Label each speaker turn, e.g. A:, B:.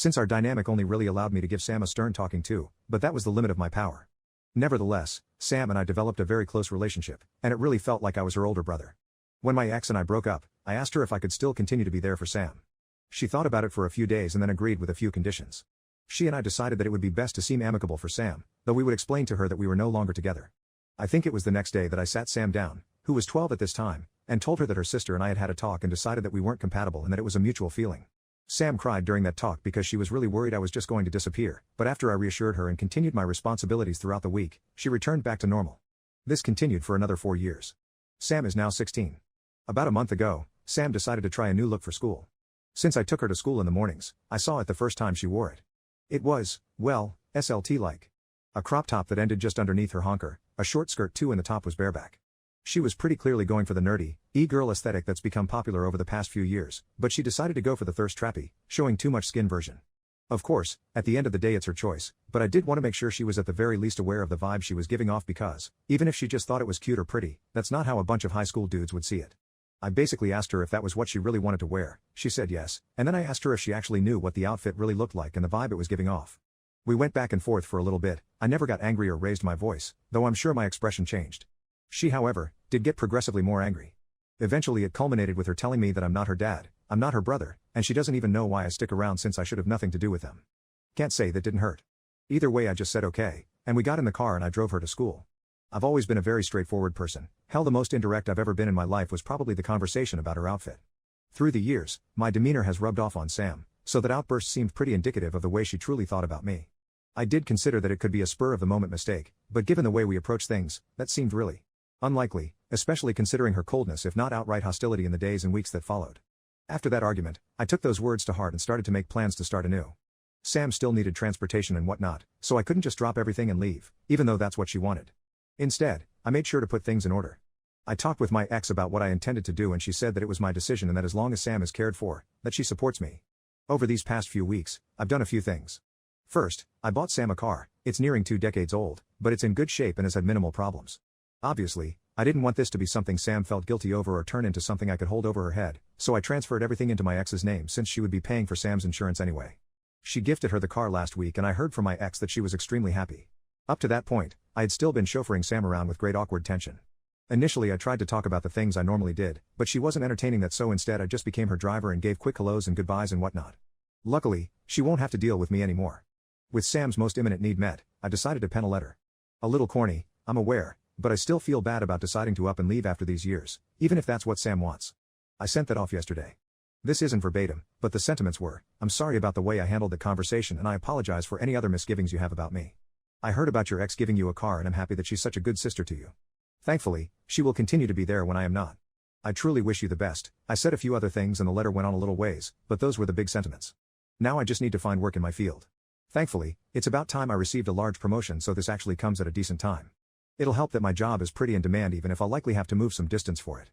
A: Since our dynamic only really allowed me to give Sam a stern talking to, but that was the limit of my power. Nevertheless, Sam and I developed a very close relationship, and it really felt like I was her older brother. When my ex and I broke up, I asked her if I could still continue to be there for Sam. She thought about it for a few days and then agreed with a few conditions. She and I decided that it would be best to seem amicable for Sam, though we would explain to her that we were no longer together. I think it was the next day that I sat Sam down, who was 12 at this time, and told her that her sister and I had had a talk and decided that we weren't compatible and that it was a mutual feeling. Sam cried during that talk because she was really worried I was just going to disappear, but after I reassured her and continued my responsibilities throughout the week, she returned back to normal. This continued for another 4 years. Sam is now 16. About a month ago, Sam decided to try a new look for school. Since I took her to school in the mornings, I saw it the first time she wore it. It was, well, SLT-like. A crop top that ended just underneath her honker, a short skirt too, and the top was bareback. She was pretty clearly going for the nerdy, e-girl aesthetic that's become popular over the past few years, but she decided to go for the thirst trappy, showing too much skin version. Of course, at the end of the day it's her choice, but I did want to make sure she was at the very least aware of the vibe she was giving off because, even if she just thought it was cute or pretty, that's not how a bunch of high school dudes would see it. I basically asked her if that was what she really wanted to wear, she said yes, and then I asked her if she actually knew what the outfit really looked like and the vibe it was giving off. We went back and forth for a little bit. I never got angry or raised my voice, though I'm sure my expression changed. She, however, did get progressively more angry. Eventually it culminated with her telling me that I'm not her dad, I'm not her brother, and she doesn't even know why I stick around since I should have nothing to do with them. Can't say that didn't hurt. Either way I just said okay, and we got in the car and I drove her to school. I've always been a very straightforward person. Hell, the most indirect I've ever been in my life was probably the conversation about her outfit. Through the years, my demeanor has rubbed off on Sam, so that outburst seemed pretty indicative of the way she truly thought about me. I did consider that it could be a spur-of-the-moment mistake, but given the way we approach things, that seemed really unlikely, especially considering her coldness if not outright hostility in the days and weeks that followed. After that argument, I took those words to heart and started to make plans to start anew. Sam still needed transportation and whatnot, so I couldn't just drop everything and leave, even though that's what she wanted. Instead, I made sure to put things in order. I talked with my ex about what I intended to do and she said that it was my decision and that as long as Sam is cared for, that she supports me. Over these past few weeks, I've done a few things. First, I bought Sam a car. It's nearing 2 decades old, but it's in good shape and has had minimal problems. Obviously, I didn't want this to be something Sam felt guilty over or turn into something I could hold over her head, so I transferred everything into my ex's name since she would be paying for Sam's insurance anyway. She gifted her the car last week and I heard from my ex that she was extremely happy. Up to that point, I had still been chauffeuring Sam around with great awkward tension. Initially I tried to talk about the things I normally did, but she wasn't entertaining that, so instead I just became her driver and gave quick hellos and goodbyes and whatnot. Luckily, she won't have to deal with me anymore. With Sam's most imminent need met, I decided to pen a letter. A little corny, I'm aware, but I still feel bad about deciding to up and leave after these years, even if that's what Sam wants. I sent that off yesterday. This isn't verbatim, but the sentiments were, I'm sorry about the way I handled the conversation and I apologize for any other misgivings you have about me. I heard about your ex giving you a car and I'm happy that she's such a good sister to you. Thankfully, she will continue to be there when I am not. I truly wish you the best. I said a few other things and the letter went on a little ways, but those were the big sentiments. Now I just need to find work in my field. Thankfully, it's about time I received a large promotion, so this actually comes at a decent time. It'll help that my job is pretty in demand even if I'll likely have to move some distance for it.